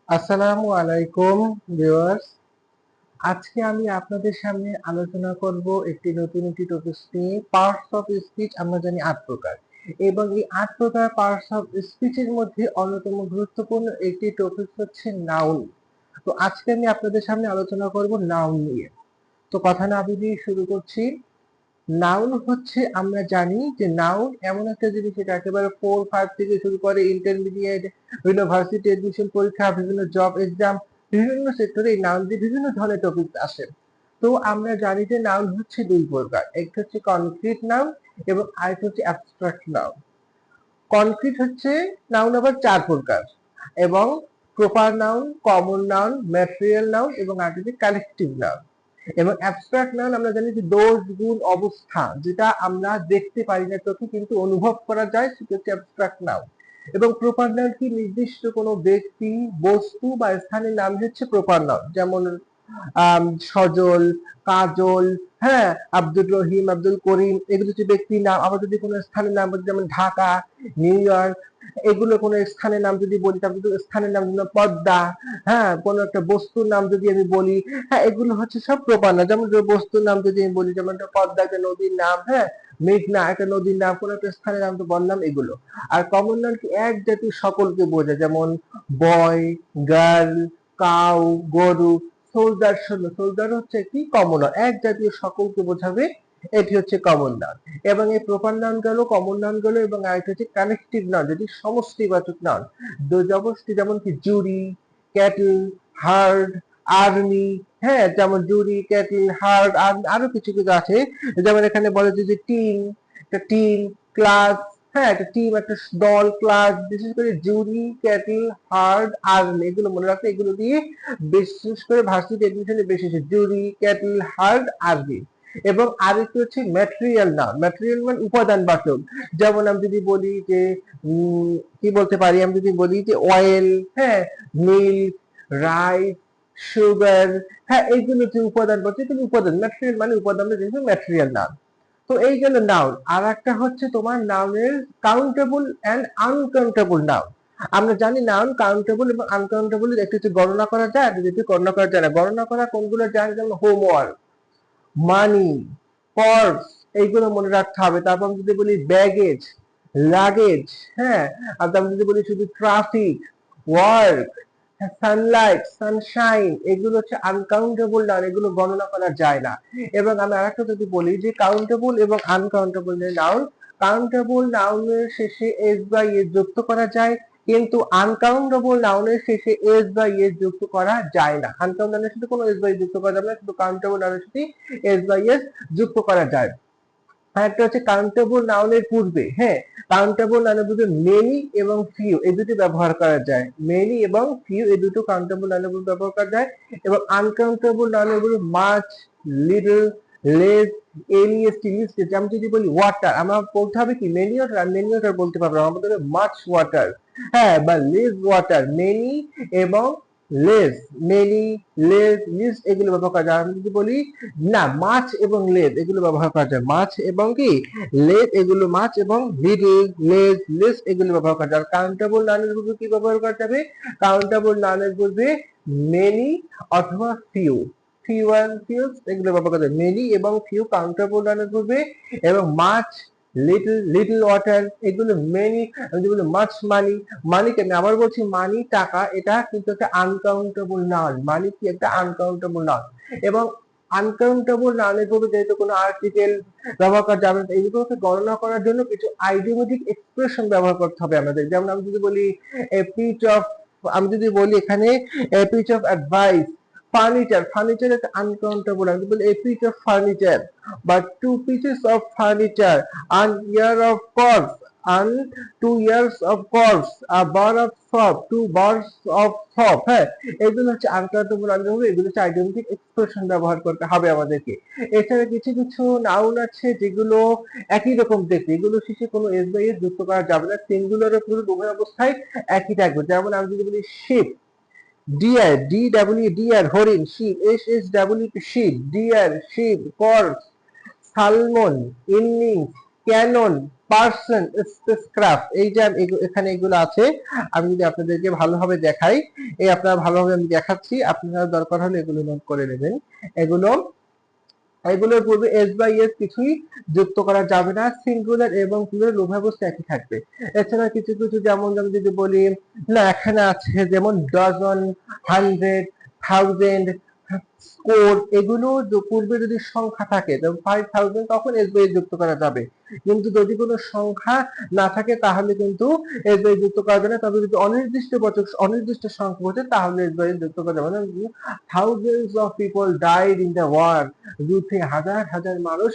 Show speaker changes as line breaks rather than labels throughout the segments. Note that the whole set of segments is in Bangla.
আসসালামু আলাইকুম ভিউয়ার্স। আজকে আমি আপনাদের সামনে আলোচনা করব একটি টপিক নিয়ে। পার্টস অফ স্পিচ আমরা জানি ৮ প্রকার এবং এই ৮ প্রকার পার্টস অফ স্পিচের মধ্যে অন্যতম গুরুত্বপূর্ণ একটি টপিক হচ্ছে নাউন। তো আজকে আমি আপনাদের সামনে আলোচনা করব নাউন নিয়ে। তো কথা না বাড়িয়ে শুরু করছি। নাউন হচ্ছে আমরা জানি যে নাউন এমন একটা জিনিস যেটা একেবারে 4-5 থেকে শুরু করে ইন্টারমিডিয়েট, ইউনিভার্সিটি এডমিশন পরীক্ষা, বিভিন্ন জব এক্সাম, বিভিন্ন সেক্টরে এই নাউন দিয়ে বিভিন্ন ধরনের টপিক আসে। তো আমরা জানি যে নাউন হচ্ছে দুই প্রকার, একটা হচ্ছে কনক্রিট নাউন এবং আরেকটা হচ্ছে অ্যাবস্ট্রাক্ট নাউন। কনক্রিট হচ্ছে নাউন আবার 4 প্রকার এবং proper noun, common noun, material noun এবং আরেকটা হচ্ছে কালেকটিভ নাউন। এবং অ্যাবস্ট্রাক্ট নাউন আমরা জানি যে দোষ, গুণ, অবস্থা যেটা আমরা দেখতে পারি না চোখে কিন্তু অনুভব করা যায় সেটা হচ্ছে অ্যাবস্ট্রাক্ট নাউন। এবং প্রপার নাউন কি নির্দিষ্ট কোনো ব্যক্তি, বস্তু বা স্থানের নাম হচ্ছে প্রপার নাউন। যেমন সজল, কাজল, হ্যাঁ, আব্দুর রহিম, আব্দুল করিম এগুলো হচ্ছে ব্যক্তির নাম। আবার যদি কোনো স্থানের নাম বলি যেমন ঢাকা, নিউ ইয়র্ক, এগুলো কোনো স্থানের নাম যদি বলি তারপর যদি স্থানের নাম যেমন পদ্মা, হ্যাঁ, কোনো একটা বস্তুর নাম যদি আমি বলি, হ্যাঁ, এগুলো হচ্ছে সব প্রপার নাম। যেমন বস্তুর নাম যদি আমি বলি যেমন পদ্মা একটা নদীর নাম, হ্যাঁ, মেঘনা একটা নদীর নাম, কোনো একটা স্থানের নাম তো বললাম এগুলো। আর কমন নাউন কি এক জাতির সকলকে বোঝায়, যেমন বয়, গার্ল, কাউ, গরু, সোলজার। সোলজার হচ্ছে একটি কমন নাউন, এক জাতীয় সকলকে বোঝাবে, এটি হচ্ছে কমন নাউন। এবং এই প্রপার নাউন গেল, কমন নাউন গেল, এবং আরেকটা হচ্ছে কালেকটিভ নাউন যেটি সমষ্টিবাচক নাউন। সমষ্টি যেমন কি জুরি, ক্যাটল, হার্ড, আর্মি, হ্যাঁ, যেমন জুরি, ক্যাটল, হার্ড, আরো কিছু কিছু আছে। যেমন এখানে বলে যে টিম, একটা টিম, ক্লাস, হ্যাঁ, একটা টিম, একটা দল, ক্লাস। বিশেষ করে জুরি, ক্যাটল, হার্ড, আর্মি এগুলো মনে রাখতে, এগুলো দিয়ে বিশেষ করে ভার্সিটি এডমিশনে বেশি আছে, জুরি, ক্যাটল, হার্ড, আর্মি। এবং আরেকটি হচ্ছে ম্যাটেরিয়াল নাউন। ম্যাটেরিয়াল মানে উপাদান বাচক। যেমন আমি যদি বলি যে কি বলতে পারি, আমি যদি বলি যে অয়েল, হ্যাঁ, মিল্ক, রাইস, সুগার, হ্যাঁ, এইগুলো হচ্ছে উপাদান বাচক, কিন্তু উপাদান, ম্যাটেরিয়াল মানে উপাদান, যেহেতু ম্যাটেরিয়াল নাউন। তো এই গেল নাউন। আর একটা হচ্ছে তোমার নাউনের কাউন্টেবল এন্ড আনকাউন্টেবল নাউন। আমরা জানি নাউন কাউন্টেবল এবং আনকাউন্টেবল, একটি হচ্ছে গণনা করা যায় আর যেটি গণনা করা যায় না। গণনা করা কোনগুলো যায়, যেমন হোমওয়ার্ক, মানি, পার্স, এইগুলো মনে রাখতে হবে। তারপর আমি যদি বলি ব্যাগেজ, লাগেজ, হ্যাঁ, আর তারপর যদি বলি শুধু ট্রাফিক, ওয়ার্ক, সানলাইট, সানশাইন, এগুলো হচ্ছে আনকাউন্টেবল নাউন, এগুলো গণনা করা যায় না। এবং আমি আরেকটা যদি বলি যে কাউন্টেবল এবং আনকাউন্টেবল নাউন, কাউন্টেবল নাউনের শেষে এস বা ইএস যুক্ত করা যায়, কিন্তু আনকাউন্টেবল নাউনের শেষে এস বা ইএস যুক্ত করা যায় না। আনকাউন্ট নাউনের সাথে কোনো এস বা ইএস যুক্ত করা যাবে না, কিন্তু কাউন্টেবল নাউনের সাথে এস বা ইএস যুক্ত করা যায়। আরেকটা হচ্ছে কাউন্টেবল নাউনের পূর্বে, হ্যাঁ, কাউন্টেবল নাউনের পূর্বে মেনি এবং ফিউ এই দুটি ব্যবহার করা যায়। মেনি এবং ফিউ এই দুটো কাউন্টেবল নাউনের পূর্বে ব্যবহার করা যায়। এবং আনকাউন্টেবল নাউনের পূর্বে মাচ, লিটল, লেস, এলিএসটি, লিস্ট। আমি যদি বলি ওয়াটার, আমরা বলতে হবে কি many water, are many water বলতে পারবো না, আমরা বলতে হবে মাচ ওয়াটার, হ্যাঁ, বা লেস ওয়াটার। মেনি এবং লেস, মেনি, লেস, লিস্ট এগুলো ব্যবহার করা যায়। আমি যদি বলি না, মাছ এবং লেজ এগুলো ব্যবহার করা যায়। মাছ এবং কি লেজ, এগুলো মাছ এবং লিটল, লেজ, লিস্ট এগুলো ব্যবহার করা যায়। কাউন্টেবল নাউনের পূর্বে কি ব্যবহার করা যাবে? কাউন্টেবল নাউনের পূর্বে মেনি অথবা ফিউ, ফিউ এন্ড ফিউজ এগুলো ব্যবহার করা যায়। মেনি এবং ফিউ কাউন্টেবল নাউনের পূর্বে, এবং মাছ, লিটল, লিটল ওয়াটার এগুলো মেনি। আমি যদি বলি মাছ মানি, মানিকে আমি আবার বলছি মানি টাকা, এটা কিন্তু একটা আনকাউন্টেবল নাউন। মানি কি একটা আনকাউন্টেবল নাউন। এবং আনকাউন্টেবল নাউনের পূর্বে যেহেতু কোনো আর্টিকেল ব্যবহার করা যাবে না, এইগুলোকে গণনা করার জন্য কিছু আইডিওমেটিক এক্সপ্রেশন ব্যবহার করতে হবে আমাদের। যেমন আমি যদি বলি এ পিচ অফ, আমি যদি বলি এখানে a piece of advice, furniture, furniture একটা আনকাউন্টেবল। আমি বলি এ পিচ অফ ফার্নিচার, বা two pieces of furniture, an year of course, an 2 years of course, a bar of soap, 2 bars of soap, হ্যাঁ, এগুলো হচ্ছে আনকাউন্টেবল নাউন, এগুলো হচ্ছে আইডেন্টিক এক্সপ্রেশন ব্যবহার করতে হবে আমাদেরকে। এছাড়া কিছু কিছু নাউন আছে যেগুলো একই রকম দেখতে, এগুলো শেষে কোনো এস বা এস যুক্ত করা যাবে না, সিঙ্গুলারের পুরো উভয় অবস্থায় একই থাকবে। যেমন আমি যদি বলি sheep, deer, D W deer, হরিণ, sheep, S S W sheep, deer, sheep, corps, salmon, innings, cannon, person, spacecraft, এই যে এখানে এগুলো আছে, আমি যদি আপনাদেরকে ভালোভাবে দেখাই, এই আপনারা ভালোভাবে আমি দেখাচ্ছি, আপনারা দরকার হলে এগুলো নোট করে নেবেন। এগুলো এগুলোর পূর্বে এস বাই এস কিছুই যুক্ত করা যাবে না, সিঙ্গুলার এবং প্লুরাল উভয় বস্তু একই থাকবে। এছাড়া কিছু কিছু যেমন আমি যদি বলি, না এখানে আছে যেমন ডজন, হান্ড্রেড, থাউজেন্ড, স্কোর, এগুলো পূর্বে যদি সংখ্যা থাকে যেমন 5000 তখন এস বাই এস যুক্ত করা যাবে, কিন্তু যদি কোনো সংখ্যা না থাকে তাহলে কিন্তু এস বাই এস যুক্ত করা যাবে না। তবে যদি অনির্দিষ্ট সংখ্যা হচ্ছে তাহলে এস বাই এস যুক্ত করা যাবে না। Thousands of people died in the war, যুদ্ধে হাজার হাজার মানুষ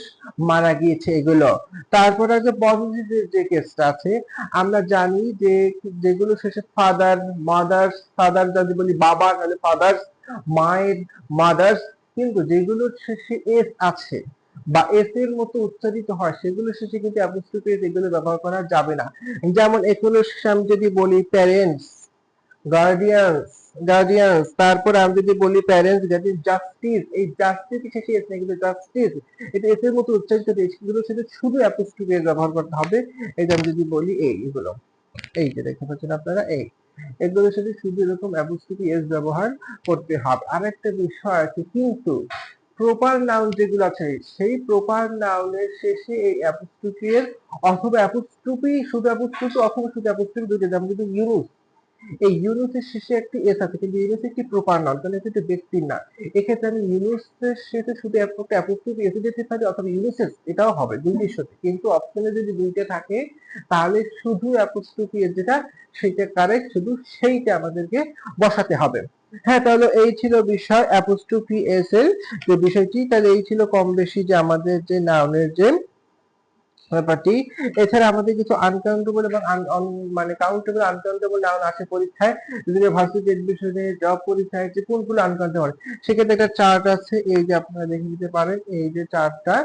মারা গিয়েছে, এগুলো। তারপরে যে পজিটিভ যে কেসটা আছে, আমরা জানি যে যেগুলো শেষে ফাদার, মাদার্স, ফাদার যদি বলি বাবা, নাহলে ফাদার্স, মায়ের, মাদার্স, কিন্তু যেগুলো শেষে এস আছে বা এস এর মতো উচ্চারিত হয় সেগুলো শেষে কিন্তু অ্যাপোস্ট্রোফি এস এগুলো ব্যবহার করা যাবে না। যেমন এগুলো শেষে আমি যদি বলি প্যারেন্টস, গার্ডিয়ানস, গার্ডিয়ানস, তারপর আমি যদি বলি প্যারেন্টস, জাস্টিস, এই জাস্টিস শেষে এস না, কিন্তু জাস্টিস এটা এস এর মতো উচ্চারিত এগুলোর সাথে শুধু অ্যাপোস্ট্রোফি এস ব্যবহার করতে হবে। এই যে আমি যদি বলি এগুলো, এই যে দেখতে পাচ্ছেন আপনারা, এগুলোর সাথে শুধু এরকম অ্যাপোস্ট্রোফি এস ব্যবহার করতে হবে। আর একটা বিষয় আছে, কিন্তু প্রপার নাউন যেগুলো আছে সেই প্রপার নাউনের শেষে এই অ্যাপোস্ট্রোফি এস অথবা অ্যাপোস্ট্রোফি, শুধু অ্যাপোস্ট্রোফি অথবা শুধু অ্যাপোস্ট্রোফি দুটো, যেমন কিন্তু ইউনুস, এই ইউনুসের শেষে একটি এস আছে, কিন্তু ইউনুস একটি প্রপার নাউন, তাহলে এটা একটি ব্যক্তির নাম। এক্ষেত্রে আমি ইউনুসের শেষে শুধু অ্যাপোস্ট্রোফি এস যেতে পারি, অথবা ইউনুসেস এটাও হবে, দুইটির সাথে। কিন্তু অপশনে যদি দুইটা থাকে তাহলে শুধু অ্যাপোস্ট্রোফি এস যেটা, সেটা কারেক্ট, শুধু সেইটা আমাদেরকে বসাতে হবে। হ্যাঁ, তাহলে এই ছিল বিষয় অ্যাপোস্ট্রোফি এস এর যে বিষয়টি। তাহলে এই ছিল কম বেশি যে আমাদের যে নাউনের যে ব্যাপারটি। এছাড়া আমাদের কিছু আনকাউন্টেবল এবং মানে কাউন্টেবল, আনকাউন্টেবল নাউন আসে পরীক্ষায়, যদি ভার্সিটি এডমিশনে, জব পরীক্ষায়, যে কোনগুলো আনকাউন্টেবল, সেক্ষেত্রে একটা চার্ট আছে, এই যে আপনারা দেখে নিতে পারেন, এই যে চার্টটা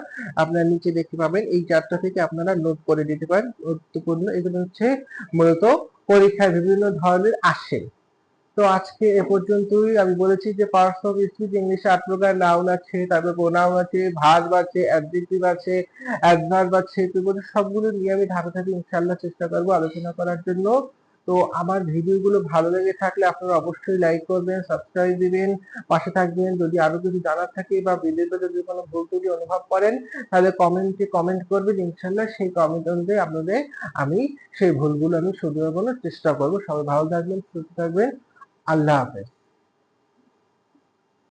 আপনারা নিচে দেখতে পাবেন, এই চার্টটা থেকে আপনারা নোট করে দিতে পারেন, গুরুত্বপূর্ণ এগুলো হচ্ছে মূলত পরীক্ষায় বিভিন্ন ধরনের আসে। তো আজকে এ পর্যন্তই। আমি বলেছি যে পার্টস অফ স্পিচ ইংলিশে 8 প্রকার, নাউন আছে, তারপর প্রোনাউন আছে, ভার্ব আছে, অ্যাডজেক্টিভ আছে, অ্যাডভার্ব আছে, তো সবগুলো নিয়ে আমি ধাপে ধাপে ইনশাআল্লাহ চেষ্টা করব আলোচনা করার জন্য। তো আমার ভিডিওগুলো ভালো লেগে থাকলে আপনারা অবশ্যই লাইক করবেন, সাবস্ক্রাইব দিবেন, পাশে থাকবেন। যদি আরো কিছু জানার থাকে বা ভিডিওতে যদি কোনো ভুল ত্রুটি অনুভব করেন তাহলে কমেন্টে কমেন্ট করবেন, ইনশাআল্লাহ সেই কমেন্ট অনুযায়ী আপনাদের আমি সেই ভুলগুলো আমি শুধরানোর চেষ্টা করব। সবাই ভালো থাকবেন, সুস্থ থাকবেন, আল্লাহ হাফেজ।